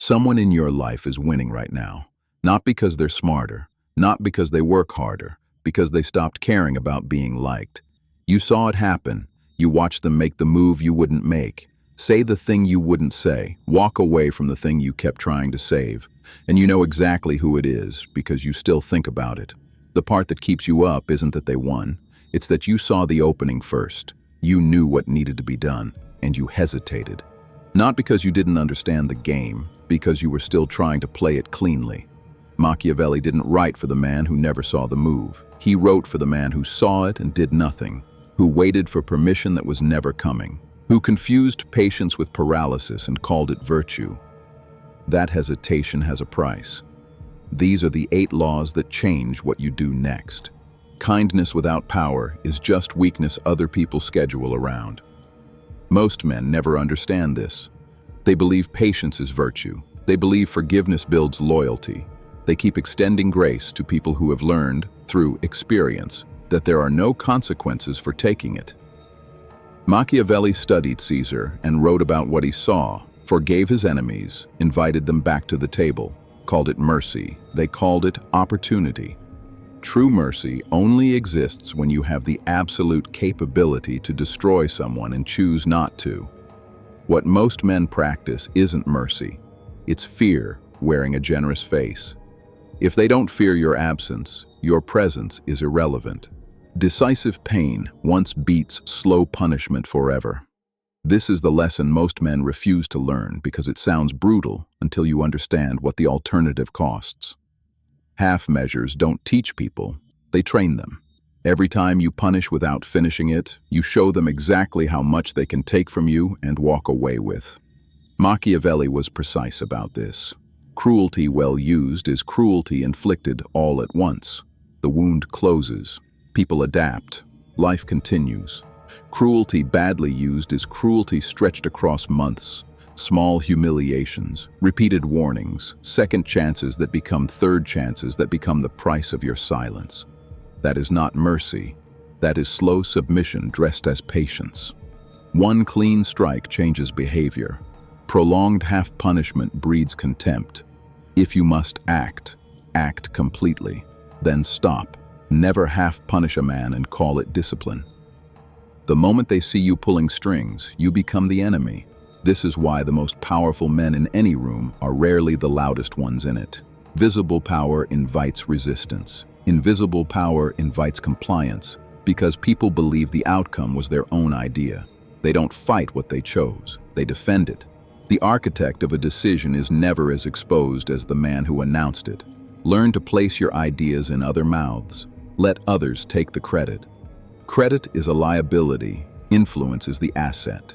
Someone in your life is winning right now, not because they're smarter, not because they work harder, because they stopped caring about being liked. You saw it happen. You watched them make the move you wouldn't make, say the thing you wouldn't say, walk away from the thing you kept trying to save. And you know exactly who it is because you still think about it. The part that keeps you up isn't that they won. It's that you saw the opening first. You knew what needed to be done, and you hesitated. Not because you didn't understand the game, because you were still trying to play it cleanly. Machiavelli didn't write for the man who never saw the move. He wrote for the man who saw it and did nothing, who waited for permission that was never coming, who confused patience with paralysis and called it virtue. That hesitation has a price. These are the 8 laws that change what you do next. Kindness without power is just weakness other people schedule around. Most men never understand this. They believe patience is virtue. They believe forgiveness builds loyalty. They keep extending grace to people who have learned, through experience, that there are no consequences for taking it. Machiavelli studied Caesar and wrote about what he saw, forgave his enemies, invited them back to the table, called it mercy. They called it opportunity. True mercy only exists when you have the absolute capability to destroy someone and choose not to. What most men practice isn't mercy. It's fear wearing a generous face. If they don't fear your absence, your presence is irrelevant. Decisive pain once beats slow punishment forever. This is the lesson most men refuse to learn because it sounds brutal until you understand what the alternative costs. Half measures don't teach people, they train them. Every time you punish without finishing it, you show them exactly how much they can take from you and walk away with. Machiavelli was precise about this. Cruelty well used is cruelty inflicted all at once. The wound closes. People adapt. Life continues. Cruelty badly used is cruelty stretched across months. Small humiliations, repeated warnings, second chances that become third chances that become the price of your silence. That is not mercy. That is slow submission dressed as patience. One clean strike changes behavior. Prolonged half-punishment breeds contempt. If you must act, act completely. Then stop. Never half-punish a man and call it discipline. The moment they see you pulling strings, you become the enemy. This is why the most powerful men in any room are rarely the loudest ones in it. Visible power invites resistance. Invisible power invites compliance because people believe the outcome was their own idea. They don't fight what they chose, they defend it. The architect of a decision is never as exposed as the man who announced it. Learn to place your ideas in other mouths. Let others take the credit. Credit is a liability, influence is the asset.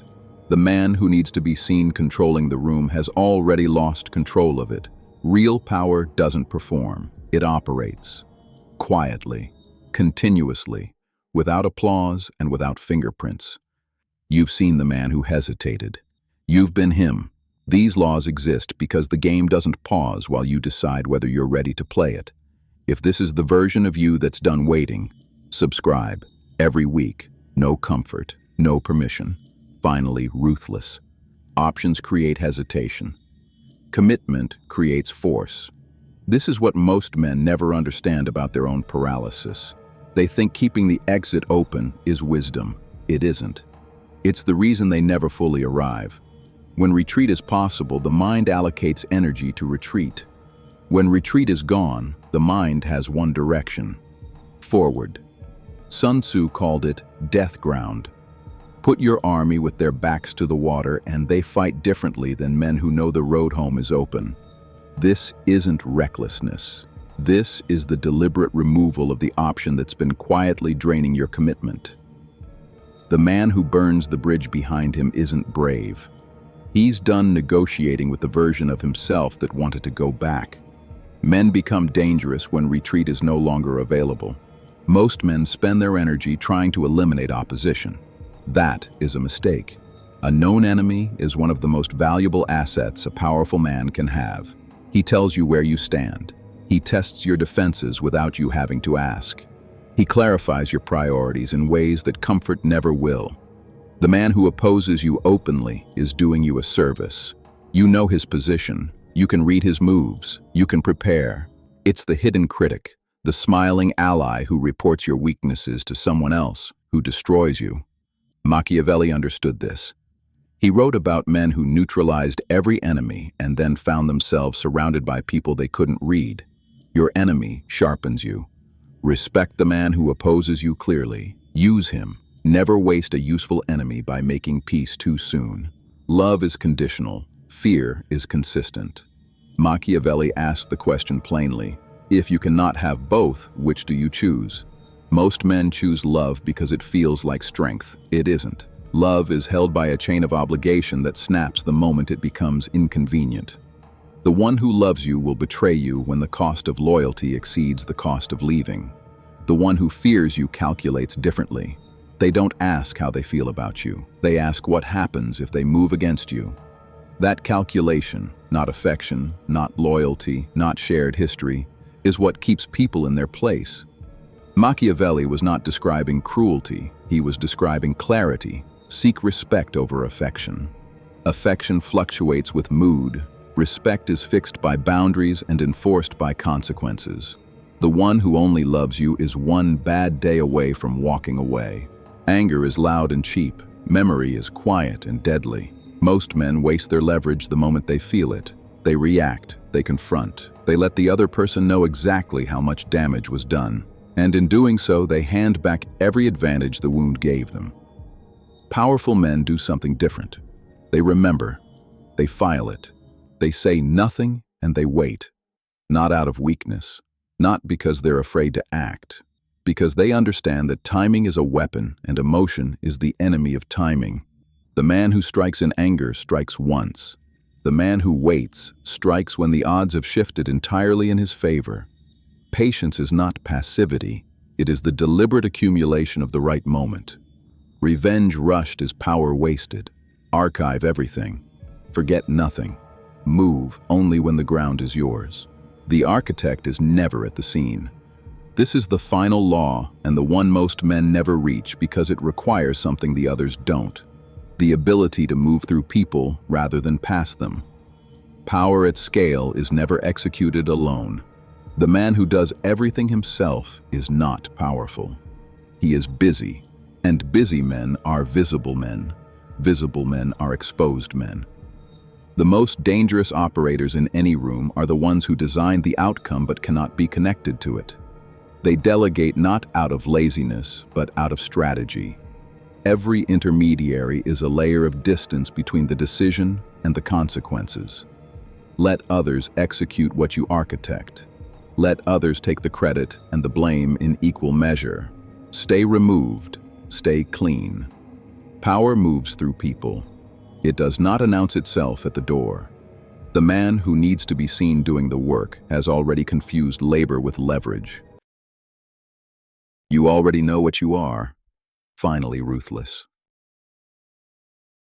The man who needs to be seen controlling the room has already lost control of it. Real power doesn't perform, it operates. Quietly, continuously, without applause and without fingerprints. You've seen the man who hesitated. You've been him. These laws exist because the game doesn't pause while you decide whether you're ready to play it. If this is the version of you that's done waiting, subscribe. Every week, no comfort, no permission. Finally, ruthless. Options create hesitation. Commitment creates force. This is what most men never understand about their own paralysis. They think keeping the exit open is wisdom. It isn't. It's the reason they never fully arrive. When retreat is possible, the mind allocates energy to retreat. When retreat is gone, the mind has one direction: forward. Sun Tzu called it death ground. Put your army with their backs to the water and they fight differently than men who know the road home is open. This isn't recklessness. This is the deliberate removal of the option that's been quietly draining your commitment. The man who burns the bridge behind him isn't brave. He's done negotiating with the version of himself that wanted to go back. Men become dangerous when retreat is no longer available. Most men spend their energy trying to eliminate opposition. That is a mistake. A known enemy is one of the most valuable assets a powerful man can have. He tells you where you stand. He tests your defenses without you having to ask. He clarifies your priorities in ways that comfort never will. The man who opposes you openly is doing you a service. You know his position. You can read his moves. You can prepare. It's the hidden critic, the smiling ally who reports your weaknesses to someone else, who destroys you. Machiavelli understood this. He wrote about men who neutralized every enemy and then found themselves surrounded by people they couldn't read. Your enemy sharpens you. Respect the man who opposes you clearly. Use him. Never waste a useful enemy by making peace too soon. Love is conditional. Fear is consistent. Machiavelli asked the question plainly. If you cannot have both, which do you choose? Most men choose love because it feels like strength. It isn't. Love is held by a chain of obligation that snaps the moment it becomes inconvenient. The one who loves you will betray you when the cost of loyalty exceeds the cost of leaving. The one who fears you calculates differently. They don't ask how they feel about you. They ask what happens if they move against you. That calculation, not affection, not loyalty, not shared history, is what keeps people in their place. Machiavelli was not describing cruelty, he was describing clarity. Seek respect over affection. Affection fluctuates with mood. Respect is fixed by boundaries and enforced by consequences. The one who only loves you is one bad day away from walking away. Anger is loud and cheap. Memory is quiet and deadly. Most men waste their leverage the moment they feel it. They react, they confront, they let the other person know exactly how much damage was done. And in doing so, they hand back every advantage the wound gave them. Powerful men do something different. They remember, they file it, they say nothing and they wait. Not out of weakness, not because they're afraid to act, because they understand that timing is a weapon and emotion is the enemy of timing. The man who strikes in anger strikes once. The man who waits strikes when the odds have shifted entirely in his favor. Patience is not passivity, it is the deliberate accumulation of the right moment. Revenge rushed is power wasted. Archive everything. Forget nothing. Move only when the ground is yours. The architect is never at the scene. This is the final law and the one most men never reach because it requires something the others don't. The ability to move through people rather than past them. Power at scale is never executed alone. The man who does everything himself is not powerful. He is busy. And busy men are visible men. Visible men are exposed men. The most dangerous operators in any room are the ones who design the outcome but cannot be connected to it. They delegate not out of laziness, but out of strategy. Every intermediary is a layer of distance between the decision and the consequences. Let others execute what you architect. Let others take the credit and the blame in equal measure. Stay removed. Stay clean. Power moves through people. It does not announce itself at the door. The man who needs to be seen doing the work has already confused labor with leverage. You already know what you are. Finally, ruthless.